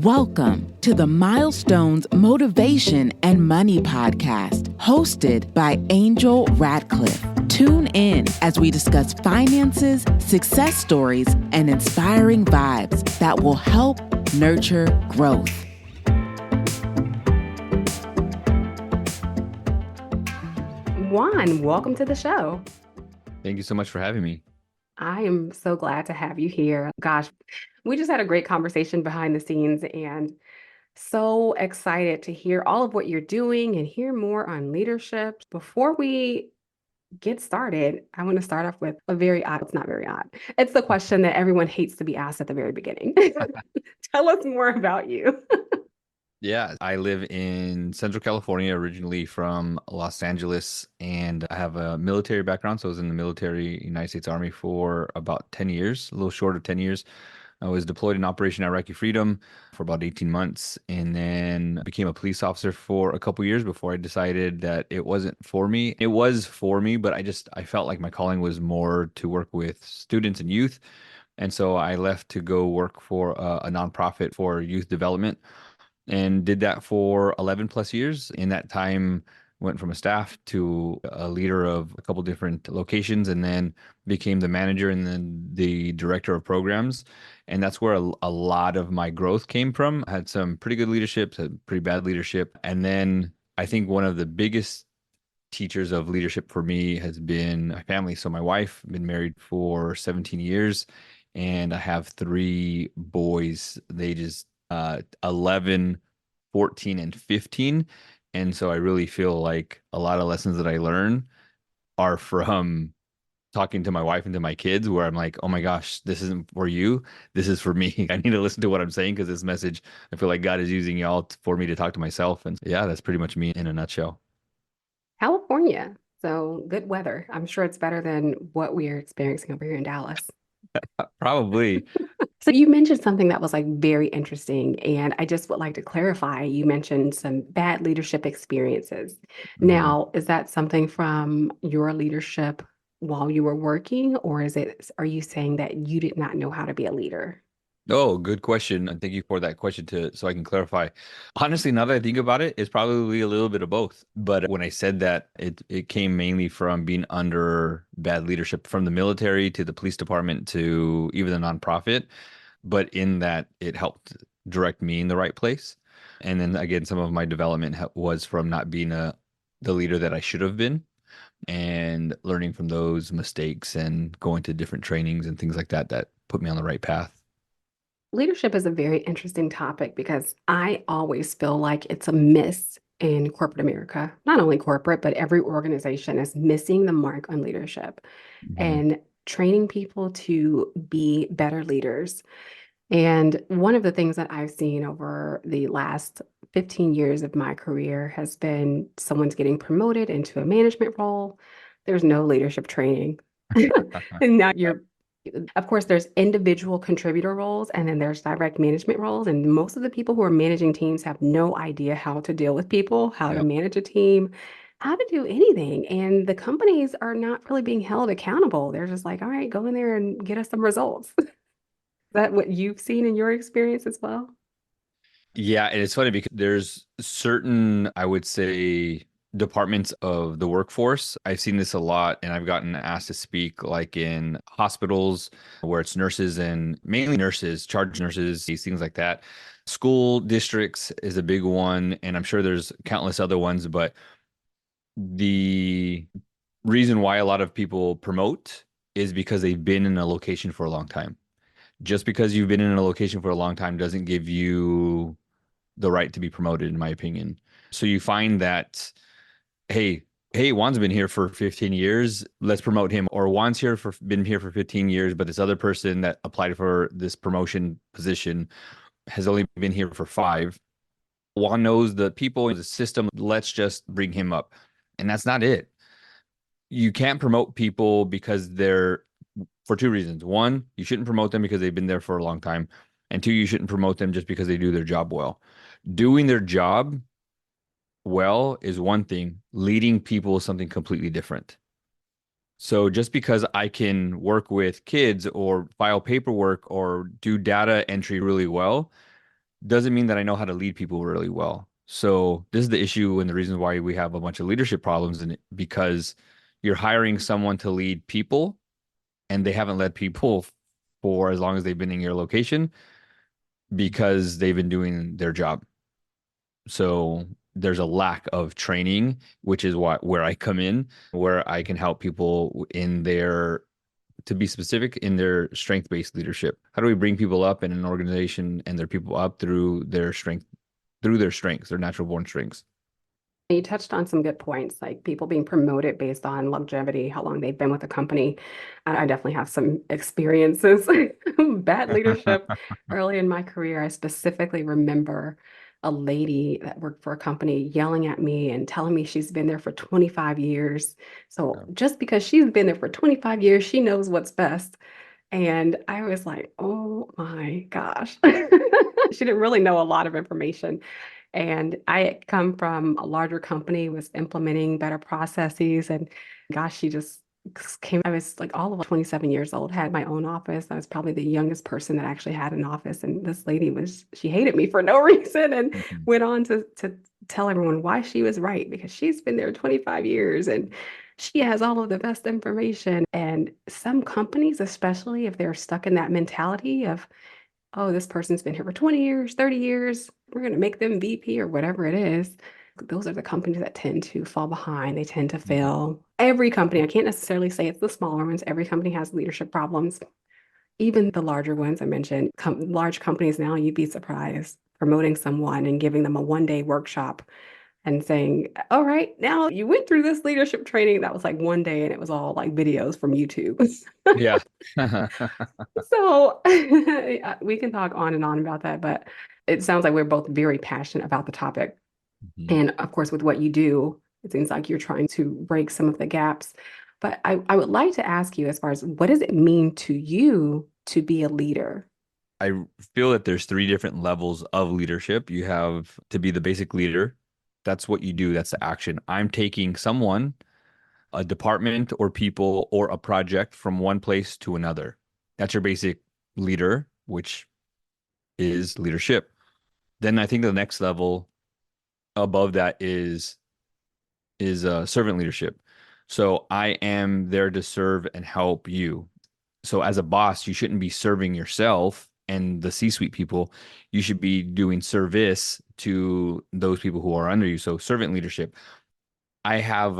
Welcome to the Milestones Motivation and Money podcast, hosted by Angel Radcliffe. Tune in as we discuss finances, success stories, and inspiring vibes that will help nurture growth. Juan, welcome to the show. Thank you so much for having me. I am so glad to have you here. Gosh, we just had a great conversation behind the scenes and so excited to hear all of what you're doing and hear more on leadership. Before we get started, I want to start off with it's not very odd. It's the question that everyone hates to be asked at the very beginning. Tell us more about you. Yeah, I live in Central California, originally from Los Angeles, and I have a military background. So I was in the military, United States Army for about 10 years, a little short of 10 years. I was deployed in Operation Iraqi Freedom for about 18 months and then became a police officer for a couple years before I decided that it wasn't for me. It was for me, but I felt like my calling was more to work with students and youth. And so I left to go work for a nonprofit for youth development and did that for 11 plus years. In that time, went from a staff to a leader of a couple different locations and then became the manager and then the director of programs. And that's where a lot of my growth came from. I had some pretty good leadership, had pretty bad leadership. And then I think one of the biggest teachers of leadership for me has been my family. So my wife, been married for 17 years, and I have three boys. They just 11, 14, and 15. And so I really feel like a lot of lessons that I learn are from talking to my wife and to my kids, where I'm like, oh my gosh, this isn't for you. This is for me. I need to listen to what I'm saying because this message, I feel like God is using y'all for me to talk to myself. And yeah, that's pretty much me in a nutshell. California. So good weather. I'm sure it's better than what we are experiencing over here in Dallas. Probably. So you mentioned something that was like very interesting, and I just would like to clarify. You mentioned some bad leadership experiences. Mhm. Now, is that something from your leadership while you were working, or are you saying that you did not know how to be a leader? Oh, good question. And thank you for that question so I can clarify. Honestly, now that I think about it, it's probably a little bit of both. But when I said that, it came mainly from being under bad leadership from the military to the police department to even the nonprofit. But in that, it helped direct me in the right place. And then again, some of my development was from not being the leader that I should have been and learning from those mistakes and going to different trainings and things like that that put me on the right path. Leadership is a very interesting topic because I always feel like it's a miss in corporate America. Not only corporate, but every organization is missing the mark on leadership Mhm. and training people to be better leaders. And one of the things that I've seen over the last 15 years of my career has been someone's getting promoted into a management role. There's no leadership training. And now of course, there's individual contributor roles and then there's direct management roles. And most of the people who are managing teams have no idea how to deal with people, how to Yep. manage a team, how to do anything. And the companies are not really being held accountable. They're just like, all right, go in there and get us some results. That what you've seen in your experience as well? Yeah, and it's funny because there's certain, I would say, departments of the workforce. I've seen this a lot, and I've gotten asked to speak like in hospitals where it's nurses and mainly nurses, charge nurses, these things like that. School districts is a big one, and I'm sure there's countless other ones, but the reason why a lot of people promote is because they've been in a location for a long time. Just because you've been in a location for a long time doesn't give you the right to be promoted, in my opinion. So you find that, hey, Juan's been here for 15 years. Let's promote him. Or Juan's been here for 15 years, but this other person that applied for this promotion position has only been here for 5. Juan knows the people in the system. Let's just bring him up. And that's not it. You can't promote people because they're for two reasons. One, you shouldn't promote them because they've been there for a long time. And two, you shouldn't promote them just because they do their job well. Doing their job well is one thing, leading people is something completely different. So just because I can work with kids or file paperwork or do data entry really well doesn't mean that I know how to lead people really well. So this is the issue and the reason why we have a bunch of leadership problems in it, because you're hiring someone to lead people and they haven't led people for as long as they've been in your location because they've been doing their job. So there's a lack of training, which is where I come in, where I can help people in their, to be specific, in their strength-based leadership. How do we bring people up in an organization and their people up through their strengths, their natural born strengths? You touched on some good points, like people being promoted based on longevity, how long they've been with the company. I definitely have some experiences, bad leadership early in my career. I specifically remember a lady that worked for a company yelling at me and telling me she's been there for 25 years. So Yeah. just because she's been there for 25 years, she knows what's best. And I was like, oh my gosh. She didn't really know a lot of information. And I had come from a larger company, was implementing better processes. And gosh, she just came. I was like all of 27 years old, had my own office. I was probably the youngest person that actually had an office. And this lady she hated me for no reason and Mhm. went on to tell everyone why she was right because she's been there 25 years and she has all of the best information. And some companies, especially if they're stuck in that mentality of, oh, this person's been here for 20 years, 30 years. We're going to make them VP or whatever it is. Those are the companies that tend to fall behind. They tend to Mhm. fail. Every company, I can't necessarily say it's the smaller ones. Every company has leadership problems. Even the larger ones I mentioned, large companies now, you'd be surprised promoting someone and giving them a 1 day workshop and saying, all right, now you went through this leadership training. That was like 1 day and it was all like videos from YouTube. Yeah. So we can talk on and on about that, but it sounds like we're both very passionate about the topic. Mhm. And of course, with what you do, it seems like you're trying to break some of the gaps. But I would like to ask you, as far as what does it mean to you to be a leader? I feel that there's three different levels of leadership. You have to be the basic leader. That's what you do. That's the action. I'm taking someone, a department or people or a project from one place to another. That's your basic leader, which is leadership. Then I think the next level above that is servant leadership. So I am there to serve and help you. So as a boss, you shouldn't be serving yourself and the C-suite people. You should be doing service to those people who are under you. So servant leadership. I have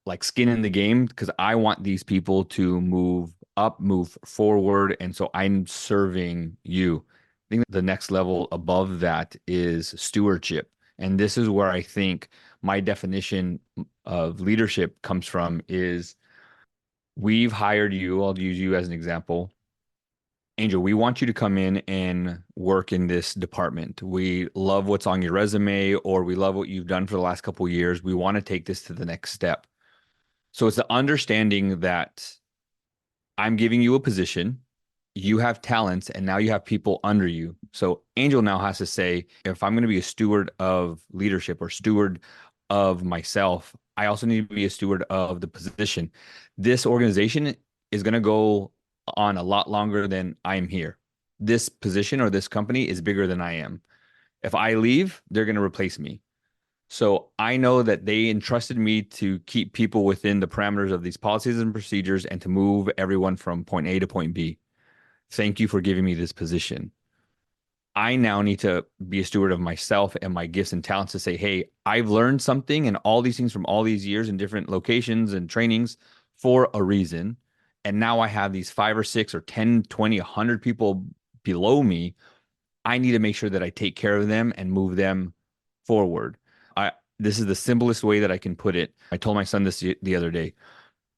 like skin in the game because I want these people to move up, move forward, and so I'm serving you. I think the next level above that is stewardship. And this is where I think my definition of leadership comes from is we've hired you, I'll use you as an example. Angel, we want you to come in and work in this department. We love what's on your resume, or we love what you've done for the last couple of years. We want to take this to the next step. So it's the understanding that I'm giving you a position, you have talents, and now you have people under you. So Angel now has to say, if I'm going to be a steward of leadership or steward of myself, I also need to be a steward of the position. This organization is going to go on a lot longer than I'm here. This position or this company is bigger than I am. If I leave, they're going to replace me. So I know that they entrusted me to keep people within the parameters of these policies and procedures and to move everyone from point A to point B. Thank you for giving me this position. I now need to be a steward of myself and my gifts and talents to say, hey, I've learned something and all these things from all these years in different locations and trainings for a reason. And now I have these 5 or 6 or 10, 20, 100 people below me. I need to make sure that I take care of them and move them forward. I This is the simplest way that I can put it. I told my son this the other day.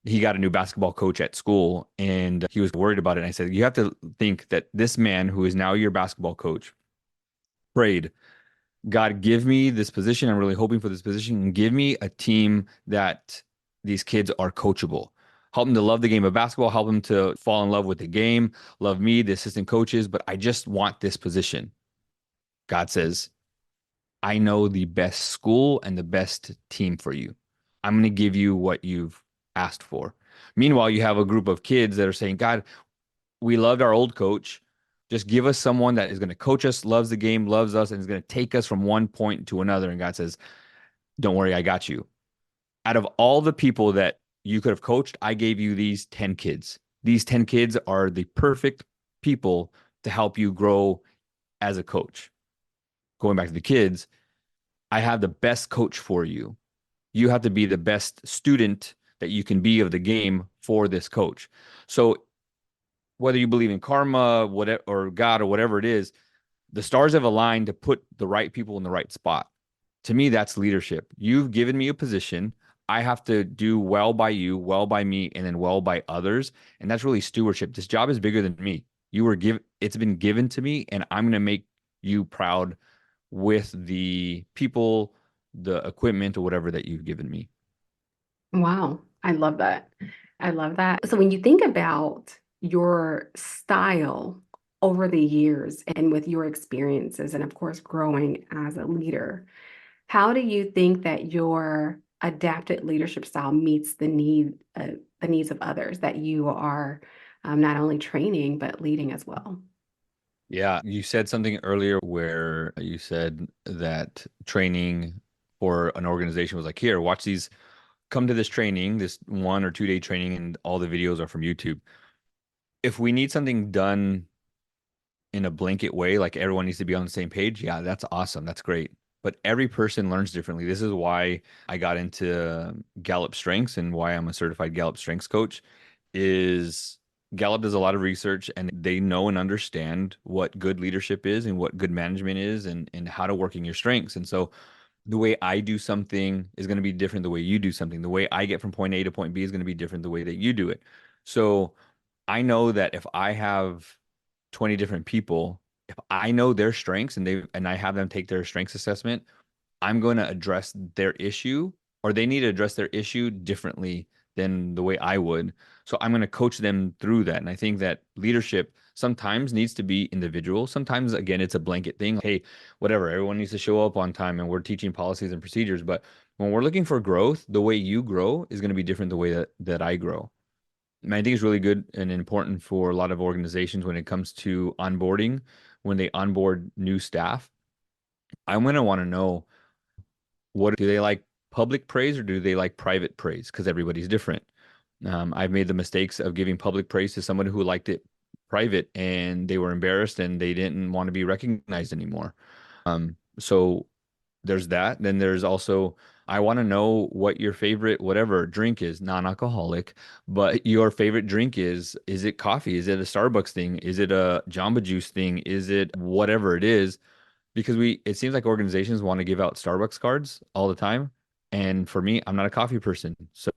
He got a new basketball coach at school and he was worried about it. And I said, you have to think that this man who is now your basketball coach prayed, God, give me this position. I'm really hoping for this position and give me a team that these kids are coachable. Help them to love the game of basketball, help them to fall in love with the game, love me, the assistant coaches, but I just want this position. God says, I know the best school and the best team for you. I'm going to give you what you've asked for. Meanwhile, you have a group of kids that are saying, God, we loved our old coach. Just give us someone that is going to coach us, loves the game, loves us, and is going to take us from one point to another. And God says, don't worry, I got you. Out of all the people that you could have coached, I gave you these 10 kids. These 10 kids are the perfect people to help you grow as a coach. Going back to the kids, I have the best coach for you. You have to be the best student that you can be of the game for this coach. So whether you believe in karma, whatever, or God, or whatever it is, the stars have aligned to put the right people in the right spot. To me, that's leadership. You've given me a position. I have to do well by you, well by me, and then well by others. And that's really stewardship. This job is bigger than me. It's been given to me, and I'm going to make you proud with the people, the equipment, or whatever that you've given me. Wow, I love that. I love that. So when you think about your style over the years and with your experiences, and of course, growing as a leader, how do you think that your adapted leadership style meets the needs of others that you are not only training but leading as well? Yeah, you said something earlier where you said that training for an organization was like, here, watch these, come to this training, this 1 or 2 day training, and all the videos are from YouTube. If we need something done in a blanket way, like everyone needs to be on the same page, yeah, that's awesome. That's great. But every person learns differently. This is why I got into Gallup Strengths and why I'm a certified Gallup Strengths coach is Gallup does a lot of research and they know and understand what good leadership is and what good management is and how to work in your strengths. And so the way I do something is going to be different the way you do something. The way I get from point A to point B is going to be different the way that you do it. So I know that if I have 20 different people, if I know their strengths and I have them take their strengths assessment, I'm going to address their issue or they need to address their issue differently than the way I would. So I'm going to coach them through that. And I think that leadership sometimes needs to be individual. Sometimes, again, it's a blanket thing. Hey, whatever, everyone needs to show up on time and we're teaching policies and procedures. But when we're looking for growth, the way you grow is going to be different the way that I grow. And I think it's really good and important for a lot of organizations when it comes to onboarding, when they onboard new staff. I'm going to want to know what do they like public praise or do they like private praise? Because everybody's different. I've made the mistakes of giving public praise to someone who liked it private and they were embarrassed and they didn't want to be recognized anymore. So there's that. Then there's also, I want to know what your favorite whatever drink is, non-alcoholic, but your favorite drink is it coffee? Is it a Starbucks thing? Is it a Jamba Juice thing? Is it whatever it is? Because it seems like organizations want to give out Starbucks cards all the time. And for me, I'm not a coffee person. So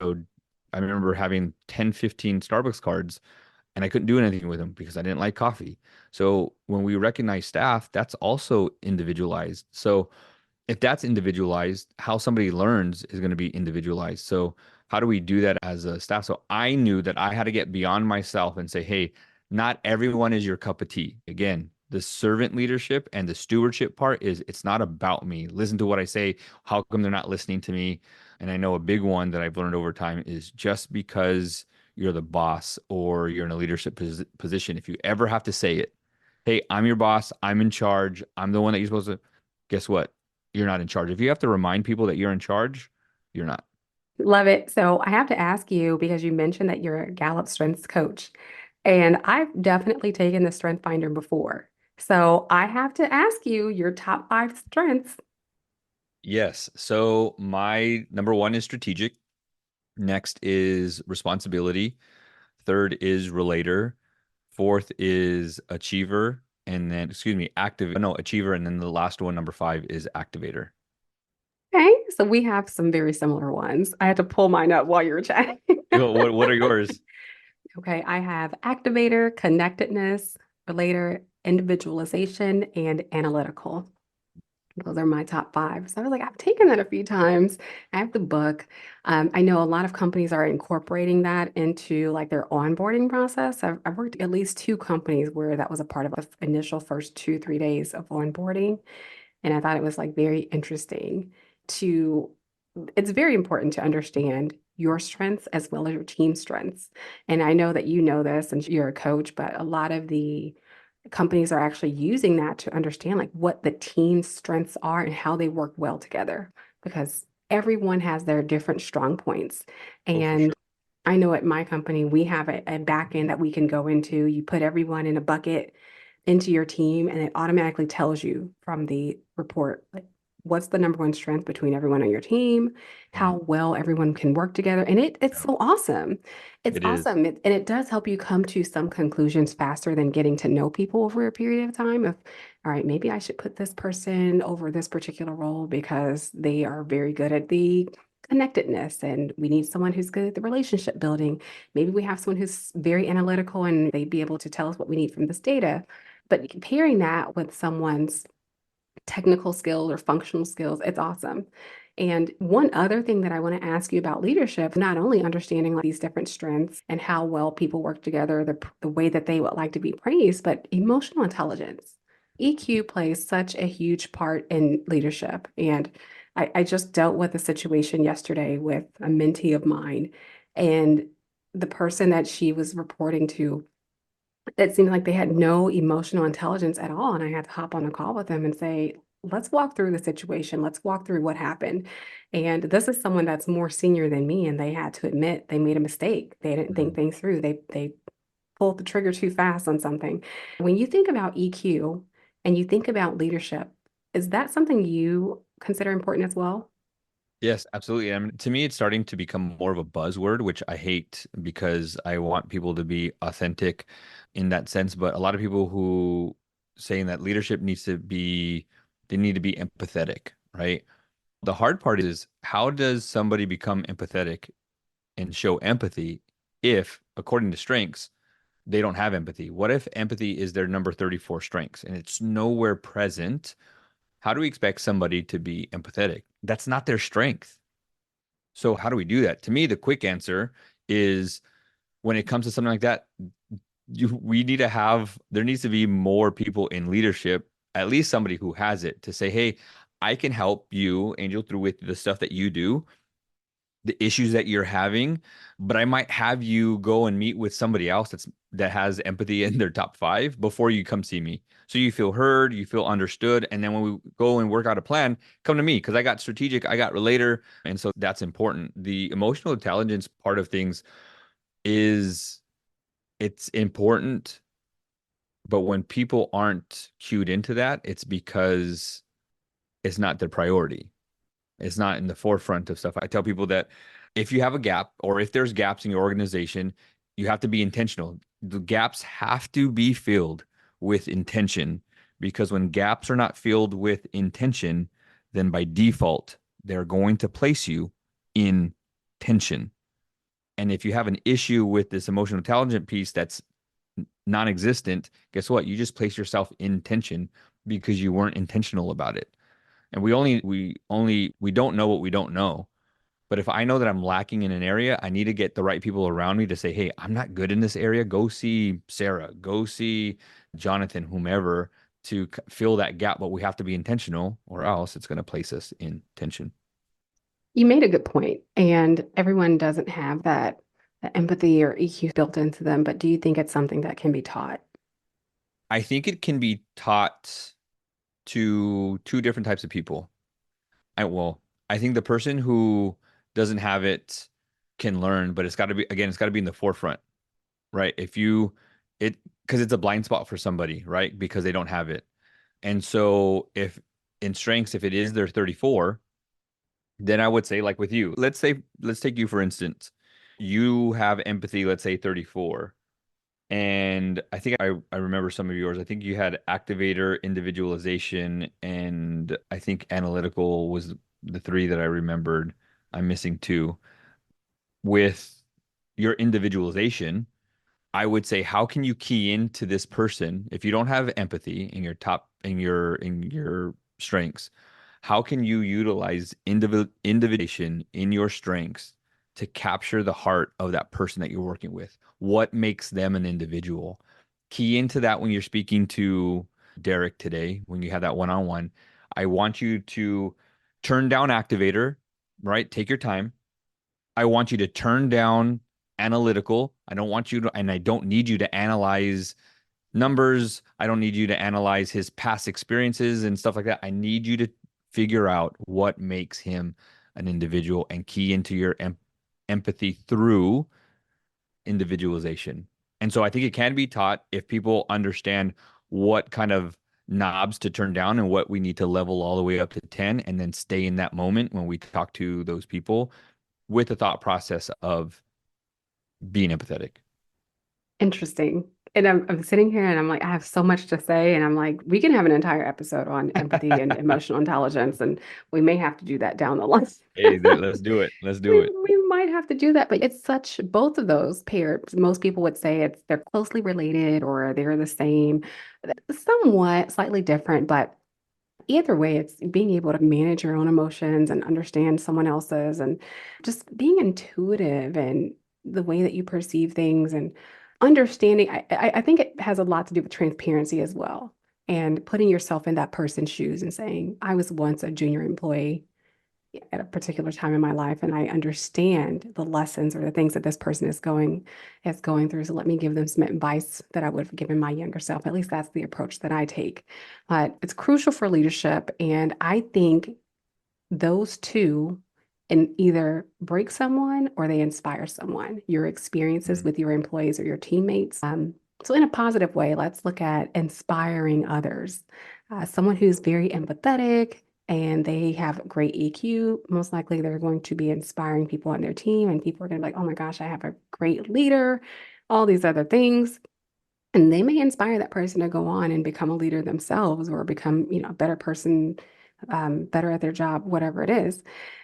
I remember having 10, 15 Starbucks cards and I couldn't do anything with them because I didn't like coffee. So when we recognize staff, that's also individualized. So if that's individualized, how somebody learns is going to be individualized. So how do we do that as a staff? So I knew that I had to get beyond myself and say, hey, not everyone is your cup of tea. Again, the servant leadership and the stewardship part is it's not about me. Listen to what I say. How come they're not listening to me? And I know a big one that I've learned over time is just because you're the boss or you're in a leadership position, if you ever have to say it, hey, I'm your boss, I'm in charge, I'm the one that you're supposed to, guess what? You're not in charge. If you have to remind people that you're in charge, you're not. Love it. So I have to ask you because you mentioned that you're a Gallup Strengths coach, and I've definitely taken the Strength Finder before. So I have to ask you your top five strengths. Yes. So my number one is strategic. Next is responsibility. Third is relator. Fourth is achiever. And then, excuse me, active, no, achiever. And then the last one, number five, is activator. Okay, so we have some very similar ones. I had to pull mine up while you were chatting. What are yours? Okay, I have activator, connectedness, relator, individualization, and analytical. Those are my top five. So I was like, I've taken that a few times. I have the book. I know a lot of companies are incorporating that into like their onboarding process. I've worked at least two companies where that was a part of the initial first 2, 3 days of onboarding. And I thought it was like very interesting to, it's very important to understand your strengths as well as your team strengths. And I know that you know this and you're a coach, but a lot of the companies are actually using that to understand like what the team's strengths are and how they work well together because everyone has their different strong points. Oh, for And sure. I know at my company, we have a back end that we can go into. You put everyone in a bucket into your team, and it automatically tells you from the report, like what's the number one strength between everyone on your team, Mhm. how well everyone can work together. And it's Yeah, so awesome. It's it is. awesome. And it does help you come to some conclusions faster than getting to know people over a period of time. Of, all right, maybe I should put this person over this particular role because they are very good at the connectedness and we need someone who's good at the relationship building. Maybe we have someone who's very analytical and they'd be able to tell us what we need from this data. But comparing that with someone's technical skills or functional skills, it's awesome. And one other thing that I want to ask you about leadership, not only understanding like these different strengths and how well people work together, the way that they would like to be praised, but emotional intelligence. EQ plays such a huge part in leadership. And I just dealt with a situation yesterday with a mentee of mine, and the person that she was reporting to, it seemed like they had no emotional intelligence at all. And I had to hop on a call with them and say, let's walk through the situation. Let's walk through what happened. And this is someone that's more senior than me, and they had to admit they made a mistake. They didn't think Mhm. things through. They pulled the trigger too fast on something. When you think about EQ and you think about leadership, is that something you consider important as well? Yes, absolutely. I mean, to me, it's starting to become more of a buzzword, which I hate because I want people to be authentic in that sense. But a lot of people who saying that leadership needs to be, they need to be empathetic, right? The hard part is how does somebody become empathetic and show empathy if, according to strengths, they don't have empathy? What if empathy is their number 34 strengths and it's nowhere present? How do we expect somebody to be empathetic? That's not their strength. So how do we do that? To me, the quick answer is when it comes to something like that, we need to have, there needs to be more people in leadership, at least somebody who has it to say, hey, I can help you, Angel, through with the stuff that you do, the issues that you're having, but I might have you go and meet with somebody else that has empathy in their top five before you come see me. So you feel heard, you feel understood, and then when we go and work out a plan, come to me because I got strategic, I got relator, and so that's important. The emotional intelligence part of things is it's important, but when people aren't cued into that, it's because it's not their priority. It's not in the forefront of stuff. I tell people that if you have a gap or if there's gaps in your organization, you have to be intentional. The gaps have to be filled with intention because when gaps are not filled with intention, then by default, they're going to place you in tension. And if you have an issue with this emotional intelligence piece that's non-existent, guess what? You just place yourself in tension because you weren't intentional about it. And we don't know what we don't know. But if I know that I'm lacking in an area, I need to get the right people around me to say, hey, I'm not good in this area. Go see Sarah, go see Jonathan, whomever, to fill that gap. But we have to be intentional, or else it's going to place us in tension. You made a good point, and everyone doesn't have that empathy or EQ built into them, but do you think it's something that can be taught? I think it can be taught to two different types of people. Well, I think the person who doesn't have it can learn, but it's got to be in the forefront, right? If you, it, because it's a blind spot for somebody, right? Because they don't have it. And so if in strengths, if it is their 34, then I would say, like with you, let's take you for instance, you have empathy, let's say 34. And I think I remember some of yours. I think you had activator, individualization, and I think analytical was the three that I remembered. I'm missing two. With your individualization, I would say, how can you key into this person if you don't have empathy in your top in your strengths? How can you utilize individuation in your strengths to capture the heart of that person that you're working with? What makes them an individual? Key into that when you're speaking to Derek today, when you have that one-on-one. I want you to turn down activator, right? Take your time. I want you to turn down analytical. I don't want you to, and I don't need you to analyze numbers. I don't need you to analyze his past experiences and stuff like that. I need you to figure out what makes him an individual and key into your empathy through individualization. And so I think it can be taught if people understand what kind of knobs to turn down and what we need to level all the way up to 10 and then stay in that moment when we talk to those people with the thought process of being empathetic. Interesting. And I'm sitting here and I'm like, I have so much to say. And I'm like, we can have an entire episode on empathy and emotional intelligence. And we may have to do that down the line. Hey, let's do it. Let's do it. We might have to do that, but it's such both of those pairs. Most people would say they're closely related or they're the same, somewhat slightly different, but either way, it's being able to manage your own emotions and understand someone else's and just being intuitive and the way that you perceive things and understanding. I think it has a lot to do with transparency as well and putting yourself in that person's shoes and saying, I was once a junior employee at a particular time in my life and I understand the lessons or the things that this person is going through. So let me give them some advice that I would have given my younger self. At least that's the approach that I take. But it's crucial for leadership. And I think those two and either break someone or they inspire someone, your experiences Mhm. with your employees or your teammates. So in a positive way, let's look at inspiring others. Someone who's very empathetic and they have great EQ, most likely they're going to be inspiring people on their team, and people are going to be like, oh my gosh, I have a great leader, all these other things. And they may inspire that person to go on and become a leader themselves or become, a better person, better at their job, whatever it is.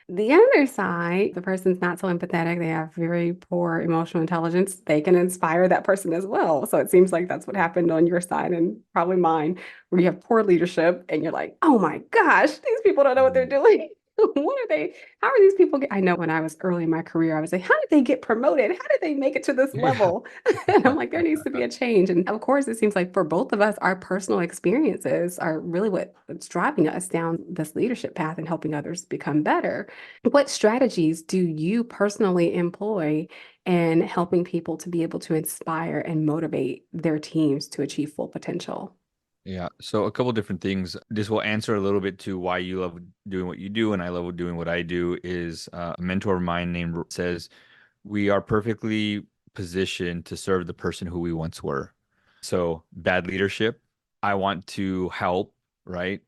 The other side, the person's not so empathetic, they have very poor emotional intelligence, they can inspire that person as well. So it seems like that's what happened on your side and probably mine, where you have poor leadership and you're like, oh my gosh, these people don't know what they're Mhm. doing. What are they? How are these people? I know when I was early in my career, I was like, how did they get promoted? How did they make it to this Yeah. level? And I'm like, there needs to be a change. And of course, it seems like for both of us, our personal experiences are really what's driving us down this leadership path and helping others become better. What strategies do you personally employ in helping people to be able to inspire and motivate their teams to achieve full potential? Yeah. So a couple different things. This will answer a little bit to why you love doing what you do and I love doing what I do is a mentor of mine named says we are perfectly positioned to serve the person who we once were. So bad leadership, I want to help, right?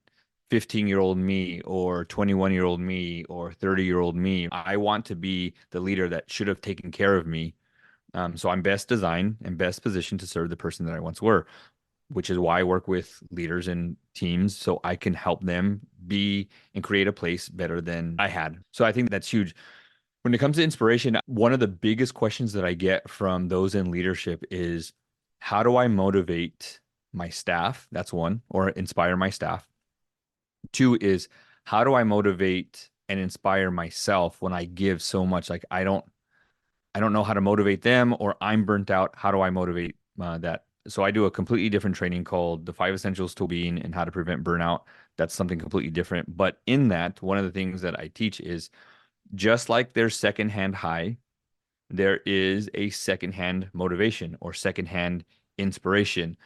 15-year-old me or 21-year-old me or 30-year-old me. I want to be the leader that should have taken care of me. So I'm best designed and best positioned to serve the person that I once were, which is why I work with leaders and teams so I can help them be and create a place better than I had. So I think that's huge. When it comes to inspiration, one of the biggest questions that I get from those in leadership is how do I motivate my staff? That's one, or inspire my staff. Two is how do I motivate and inspire myself when I give so much? Like I don't know how to motivate them or I'm burnt out. How do I motivate that? So I do a completely different training called the five essentials to being and how to prevent burnout. That's something completely different. But in that, one of the things that I teach is just like there's secondhand high, there is a secondhand motivation or secondhand inspiration.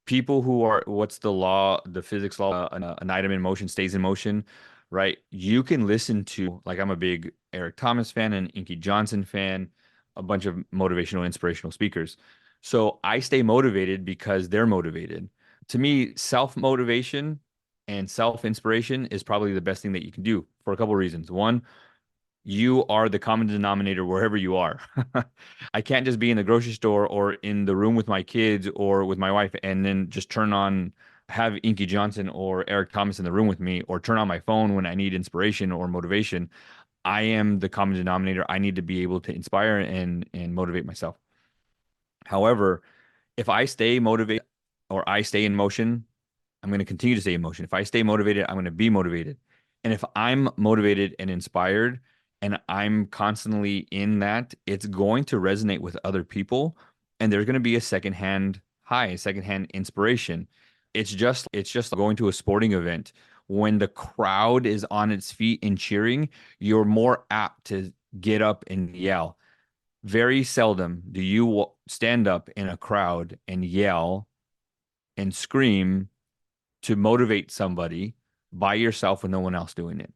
People who are, what's the law, the physics law, an item in motion stays in motion, right? You can listen to, like, I'm a big Eric Thomas fan and Inky Johnson fan, a bunch of motivational, inspirational speakers. So I stay motivated because they're motivated. To me, self motivation and self inspiration is probably the best thing that you can do for a couple of reasons. One, you are the common denominator wherever you are. I can't just be in the grocery store or in the room with my kids or with my wife and then just turn on, have Inky Johnson or Eric Thomas in the room with me or turn on my phone when I need inspiration or motivation. I am the common denominator. I need to be able to inspire and motivate myself. However, if I stay motivated or I stay in motion, I'm going to continue to stay in motion. If I stay motivated, I'm going to be motivated. And if I'm motivated and inspired and I'm constantly in that, it's going to resonate with other people. And there's going to be a secondhand high, a secondhand inspiration. It's just going to a sporting event. When the crowd is on its feet and cheering, you're more apt to get up and yell. Very seldom do you stand up in a crowd and yell and scream to motivate somebody by yourself with no one else doing it.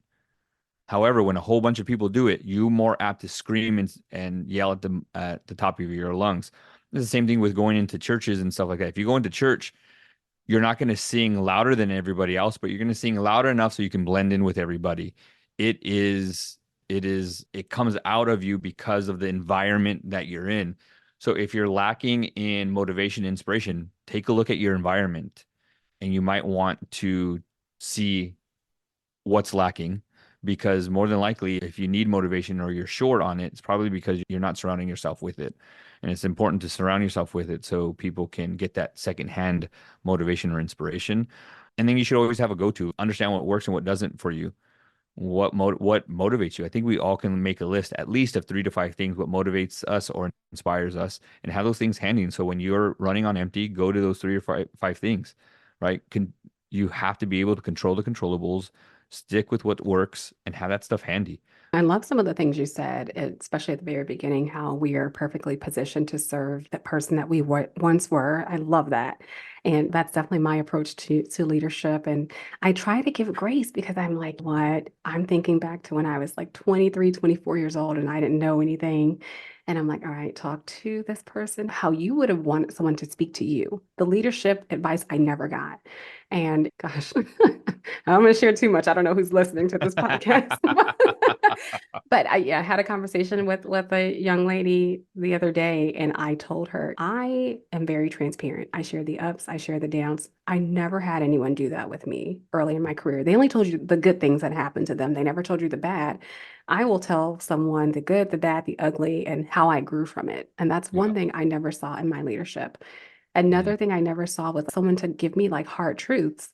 However, when a whole bunch of people do it, you more apt to scream and yell at them at the top of your lungs. It's the same thing with going into churches and stuff like that. If you go into church, you're not going to sing louder than everybody else, but you're going to sing louder enough so you can blend in with everybody. It is, it comes out of you because of the environment that you're in. So if you're lacking in motivation, inspiration, take a look at your environment and you might want to see what's lacking because more than likely, if you need motivation or you're short on it, it's probably because you're not surrounding yourself with it. And it's important to surround yourself with it so people can get that secondhand motivation or inspiration. And then you should always have a go-to, understand what works and what doesn't for you. What motivates you? I think we all can make a list at least of 3 to 5 things what motivates us or inspires us, and have those things handy. And so when you're running on empty, go to those 3 or 5 things, right? You have to be able to control the controllables, stick with what works, and have that stuff handy. I love some of the things you said, especially at the very beginning, how we are perfectly positioned to serve the person that we once were. I love that. And that's definitely my approach to leadership. And I try to give grace because I'm like, what? I'm thinking back to when I was like 23, 24 years old and I didn't know anything. And I'm like, all right, talk to this person how you would have wanted someone to speak to you. The leadership advice I never got. And gosh, I'm going to share too much. I don't know who's listening to this podcast. But yeah, I had a conversation with a young lady the other day, and I told her I am very transparent. I share the ups, I share the downs. I never had anyone do that with me early in my career. They only told you the good things that happened to them. They never told you the bad. I will tell someone the good, the bad, the ugly, and how I grew from it. And that's one Yeah. thing I never saw in my leadership. Mm, Another thing I never saw was someone to give me like hard truths.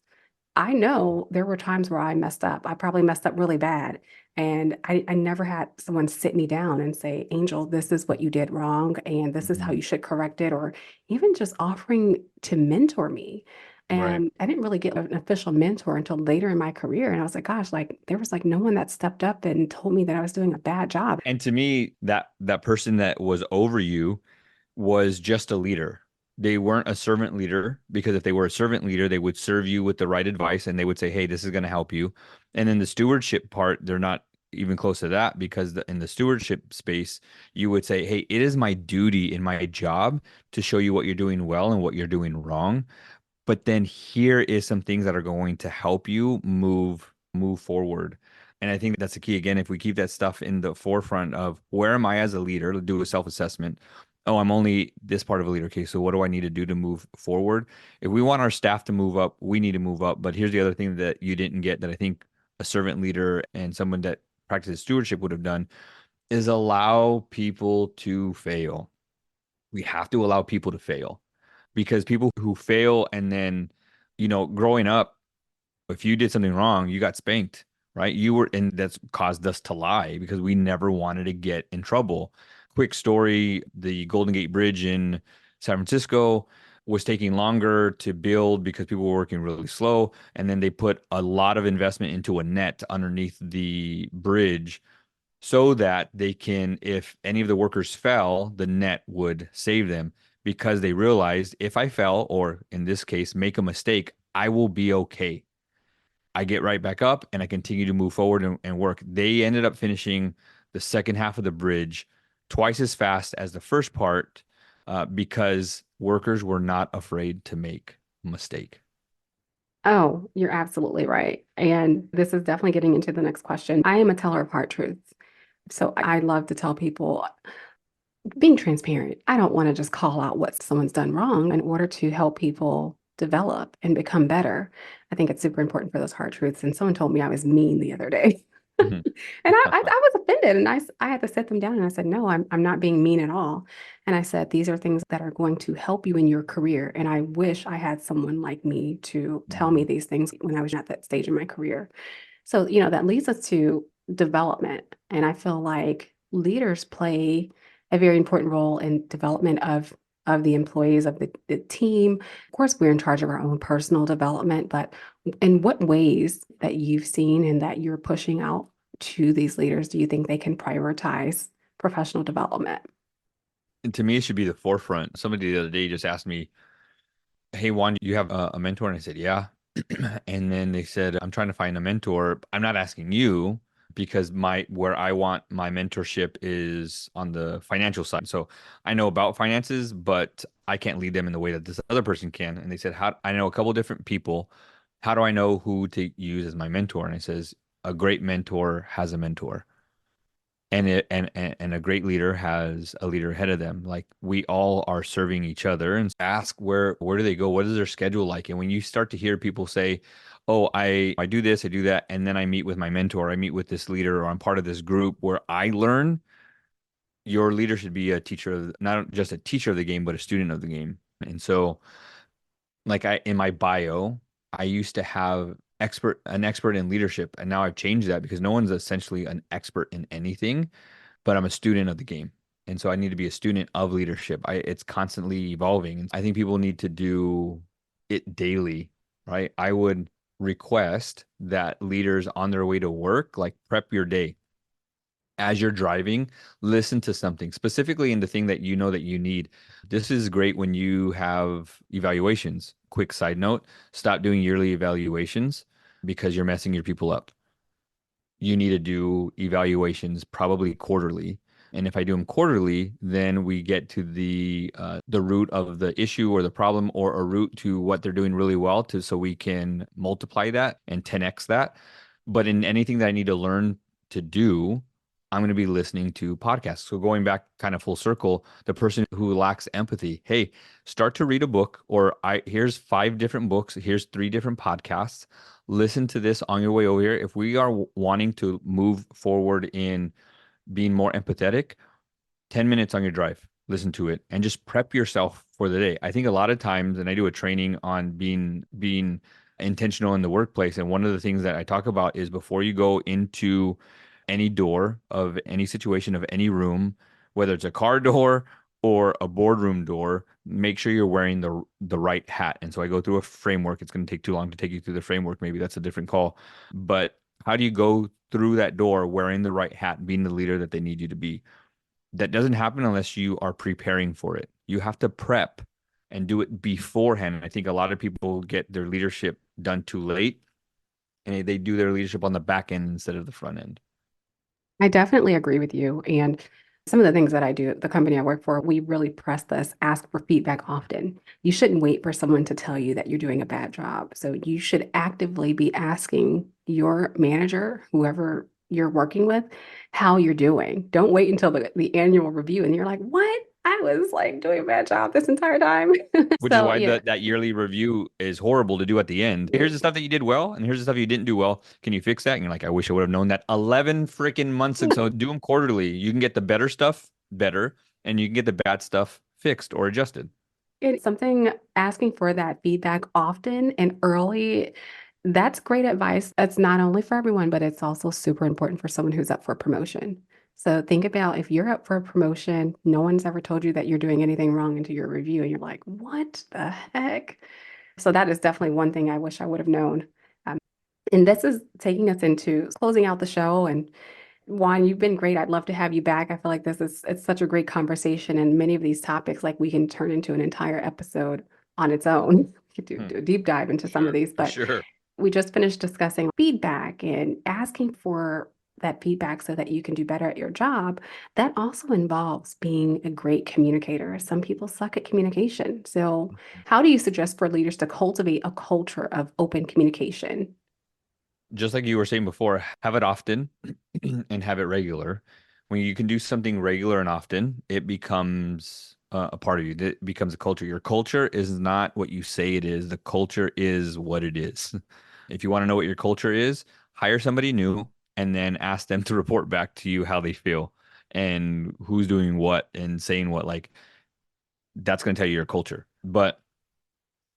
I know there were times where I messed up. I probably messed up really bad. And I never had someone sit me down and say, Angel, this is what you did wrong, and this is how mhm. you should correct it, or even just offering to mentor me. Right. And I didn't really get an official mentor until later in my career. And I was like, gosh, like there was like no one that stepped up and told me that I was doing a bad job. And to me, that person that was over you was just a leader. They weren't a servant leader because if they were a servant leader, they would serve you with the right advice and they would say, "Hey, this is going to help you." And then the stewardship part, they're not even close to that because in the stewardship space, you would say, "Hey, it is my duty in my job to show you what you're doing well and what you're doing wrong. But then here is some things that are going to help you move forward." And I think that's the key. Again, if we keep that stuff in the forefront of where am I as a leader, to do a self-assessment. Oh, I'm only this part of a leader. Okay, so what do I need to do to move forward? If we want our staff to move up, we need to move up. But here's the other thing that you didn't get that I think a servant leader and someone that practices stewardship would have done is allow people to fail. We have to allow people to fail because people who fail and then, growing up, if you did something wrong, you got spanked, right? And that's caused us to lie because we never wanted to get in trouble. Quick story, the Golden Gate Bridge in San Francisco was taking longer to build because people were working really slow. And then they put a lot of investment into a net underneath the bridge so that they can, if any of the workers fell, the net would save them because they realized if I fell, or in this case, make a mistake, I will be okay. I get right back up and I continue to move forward and work. They ended up finishing the second half of the bridge twice as fast as the first part because workers were not afraid to make a mistake. Oh, you're absolutely right. And this is definitely getting into the next question. I am a teller of hard truths. So I love to tell people being transparent. I don't want to just call out what someone's done wrong in order to help people develop and become better. I think it's super important for those hard truths. And someone told me I was mean the other day. Mhm. And I was offended and I had to sit them down and I said, no, I'm not being mean at all. And I said, these are things that are going to help you in your career. And I wish I had someone like me to tell me Mhm. these things when I was at that stage in my career. So, that leads us to development. And I feel like leaders play a very important role in development of the employees of the team. Of course, we're in charge of our own personal development, but in what ways that you've seen and that you're pushing out to these leaders do you think they can prioritize professional development? And to me, it should be the forefront. Somebody the other day just asked me, hey Juan, you have a mentor? And I said, yeah. And then they said, I'm trying to find a mentor. I'm not asking you because my where I want my mentorship is on the financial side. So I know about finances, but I can't lead them in the way that this other person can. And they said, how I know a couple different people. How do I know who to use as my mentor? And I says, a great mentor has a mentor. And a great leader has a leader ahead of them. Like we all are serving each other, and ask where do they go? What is their schedule like? And when you start to hear people say, "Oh, I do this, I do that," and then I meet with my mentor, I meet with this leader, or I'm part of this group where I learn, your leader should be a teacher of, not just a teacher of the game, but a student of the game. And so, like I in my bio, I used to have an expert in leadership, and now I've changed that because no one's essentially an expert in anything, but I'm a student of the game. And so I need to be a student of leadership. It's constantly evolving. And I think people need to do it daily, right? I would request that leaders on their way to work, like prep your day. As you're driving, listen to something specifically in the thing that you know that you need. This is great when you have evaluations. Quick side note, stop doing yearly evaluations because you're messing your people up. You need to do evaluations probably quarterly. And if I do them quarterly, then we get to the root of the issue or the problem, or a root to what they're doing really well, to so we can multiply that and 10x that. But in anything that I need to learn to do, I'm going to be listening to podcasts. So going back kind of full circle, the person who lacks empathy, hey, start to read a book, or I here's 5 different books, here's 3 different podcasts. Listen to this on your way over here. If we are wanting to move forward in being more empathetic, 10 minutes on your drive, listen to it and just prep yourself for the day. I think a lot of times, and I do a training on being intentional in the workplace, and one of the things that I talk about is before you go into any door of any situation of any room, whether it's a car door or a boardroom door, make sure you're wearing the right hat. And so I go through a framework. It's going to take too long to take you through the framework. Maybe that's a different call. But how do you go through that door wearing the right hat, being the leader that they need you to be? That doesn't happen unless you are preparing for it. You have to prep and do it beforehand. I think a lot of people get their leadership done too late, and they do their leadership on the back end instead of the front end. I definitely agree with you. And some of the things that I do at the company I work for, we really press this, ask for feedback often. You shouldn't wait for someone to tell you that you're doing a bad job. So you should actively be asking your manager, whoever you're working with, how you're doing. Don't wait until the annual review and you're like, what? I was like doing a bad job this entire time. Which is So why yeah, that yearly review is horrible to do at the end. Here's the stuff that you did well, and here's the stuff you didn't do well. Can you fix that? And you're like, I wish I would have known that 11 freaking months ago. So do them quarterly. You can get the better stuff better, and you can get the bad stuff fixed or adjusted. it's something asking for that feedback often and early. That's great advice. That's not only for everyone, but it's also super important for someone who's up for promotion. So think about if you're up for a promotion, no one's ever told you that you're doing anything wrong into your review, and you're like, what the heck? So that is definitely one thing I wish I would have known. Um, and this is taking us into closing out the show. And Juan, you've been great. I'd love to have you back. I feel like this is it's such a great conversation, and many of these topics, like we can turn into an entire episode on its own. We could Hmm. do a deep dive For into some of sure. these, For but sure. we just finished discussing feedback and asking for that feedback so that you can do better at your job. That also involves being a great communicator. Some people suck at communication. So, how do you suggest for leaders to cultivate a culture of open communication? Just like you were saying before, have it often and have it regular. When you can do something regular and often, it becomes a part of you. It becomes a culture. Your culture is not what you say it is. The culture is what it is. If you want to know what your culture is, hire somebody new and then ask them to report back to you how they feel and who's doing what and saying what. Like that's going to tell you your culture. But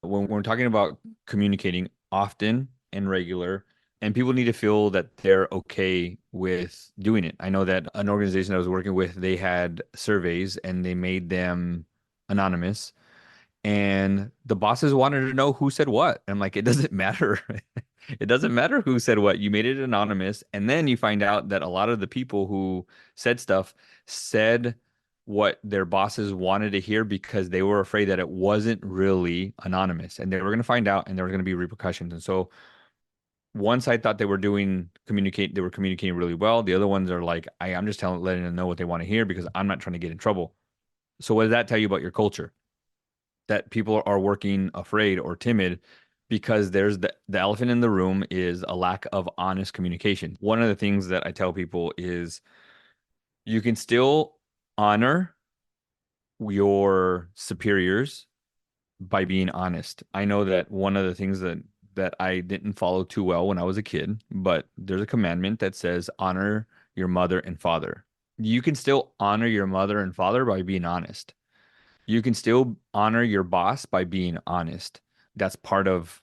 when we're talking about communicating often and regular, and people need to feel that they're okay with doing it. I know that an organization I was working with, they had surveys and they made them anonymous, and the bosses wanted to know who said what. And I'm like, it doesn't matter. It doesn't matter who said what. You made it anonymous, and then you find out that a lot of the people who said stuff said what their bosses wanted to hear because they were afraid that it wasn't really anonymous and they were going to find out and there were going to be repercussions. And so one side thought they were communicating really well. The other ones are like, I'm just letting them know what they want to hear because I'm not trying to get in trouble. So what does that tell you about your culture? That people are working afraid or timid because there's the elephant in the room is a lack of honest communication. One of the things that I tell people is you can still honor your superiors by being honest. I know that one of the things that I didn't follow too well when I was a kid, but there's a commandment that says honor your mother and father. You can still honor your mother and father by being honest. You can still honor your boss by being honest. That's part of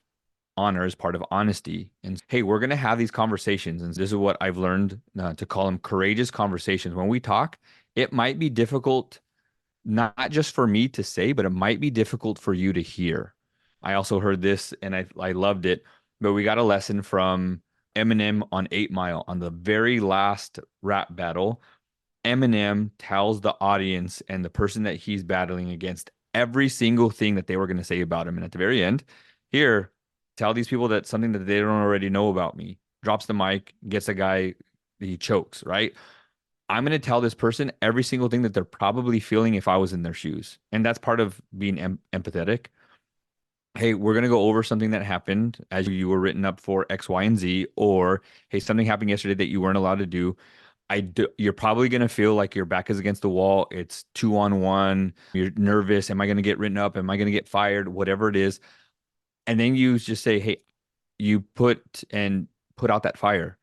honor, is part of honesty. And hey, we're going to have these conversations. And this is what I've learned to call them courageous conversations. When we talk, it might be difficult, not just for me to say, but it might be difficult for you to hear. I also heard this and I loved it, but we got a lesson from Eminem on 8 Mile on the very last rap battle. Eminem tells the audience and the person that he's battling against every single thing that they were going to say about him. And at the very end, here, tell these people that something that they don't already know about me. Drops the mic, gets a guy, he chokes, right? I'm going to tell this person every single thing that they're probably feeling if I was in their shoes. And that's part of being empathetic. Hey, we're going to go over something that happened as you were written up for X, Y, and Z, or hey, something happened yesterday that you weren't allowed to do. You're probably going to feel like your back is against the wall. It's 2-on-1. You're nervous. Am I going to get written up? Am I going to get fired? Whatever it is. And then you just say, hey, you put out that fire.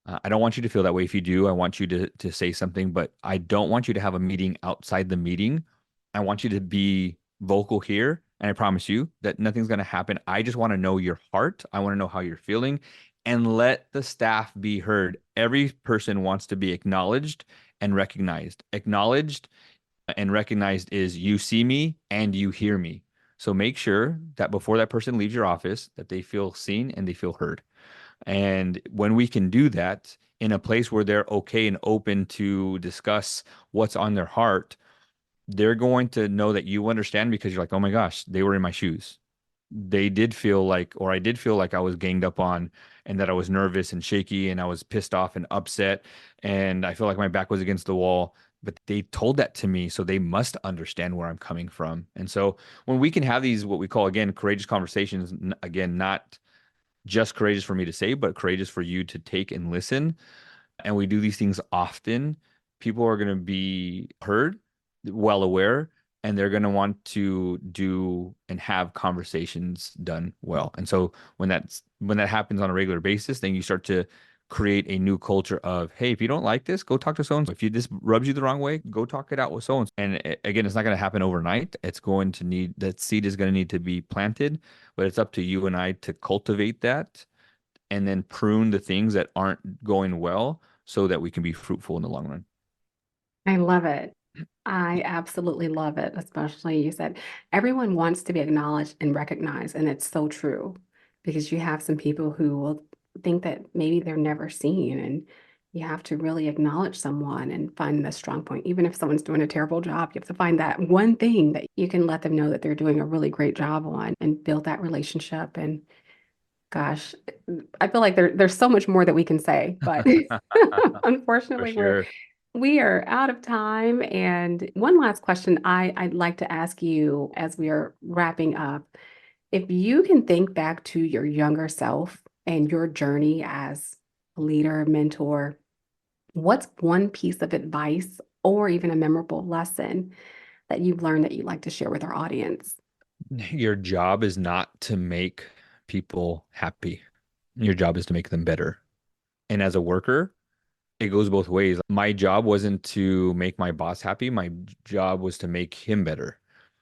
I don't want you to feel that way. If you do, I want you to say something, but I don't want you to have a meeting outside the meeting. I want you to be vocal here. And I promise you that nothing's going to happen. I just want to know your heart. I want to know how you're feeling and let the staff be heard. Every person wants to be acknowledged and recognized. Acknowledged and recognized is you see me and you hear me. So make sure that before that person leaves your office, that they feel seen and they feel heard. And when we can do that in a place where they're okay and open to discuss what's on their heart, they're going to know that you understand because you're like, oh my gosh, they were in my shoes. They did feel like, or I did feel like I was ganged up on and that I was nervous and shaky and I was pissed off and upset. And I feel like my back was against the wall. But they told that to me, so they must understand where I'm coming from. And so when we can have these, what we call, again, courageous conversations, again, not just courageous for me to say, but courageous for you to take and listen. And we do these things often. People are going to be heard, well aware, and they're going to want to do and have conversations done well. And so when that happens on a regular basis, then you start to create a new culture of, hey, if you don't like this, go talk to so and so. If this rubs you the wrong way, go talk it out with so and so. And again, it's not going to happen overnight. It's going to need that seed is going to need to be planted, but it's up to you and I to cultivate that and then prune the things that aren't going well so that we can be fruitful in the long run. I love it. I absolutely love it. Especially you said everyone wants to be acknowledged and recognized, and it's so true because you have some people who will think that maybe they're never seen, and you have to really acknowledge someone and find the strong point. Even if someone's doing a terrible job, you have to find that one thing that you can let them know that they're doing a really great job on and build that relationship. And gosh, I feel like there's so much more that we can say, but For unfortunately, sure. we are out of time. And one last question I'd like to ask you as we are wrapping up. If you can think back to your younger self and your journey as a leader, mentor, what's one piece of advice or even a memorable lesson that you've learned that you'd like to share with our audience? Your job is not to make people happy. Your job is to make them better. And as a worker, it goes both ways. My job wasn't to make my boss happy. My job was to make him better.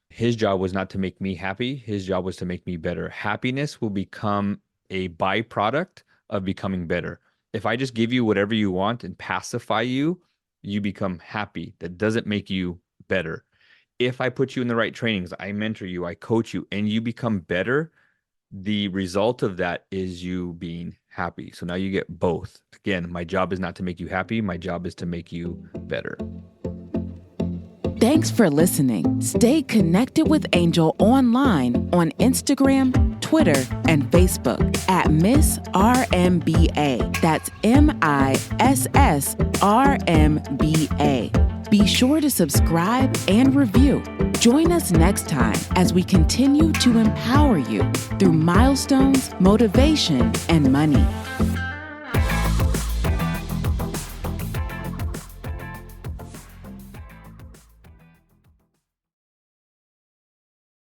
His job was not to make me happy. His job was to make me better. Happiness will become a byproduct of becoming better. If I just give you whatever you want and pacify you, you become happy. That doesn't make you better. If I put you in the right trainings, I mentor you, I coach you, and you become better, the result of that is you being happy. So now you get both. Again, my job is not to make you happy. My job is to make you better. Thanks for listening. Stay connected with Angel online on Instagram, Twitter, and Facebook at Miss RMBA. That's MISSRMBA. Be sure to subscribe and review. Join us next time as we continue to empower you through milestones, motivation, and money.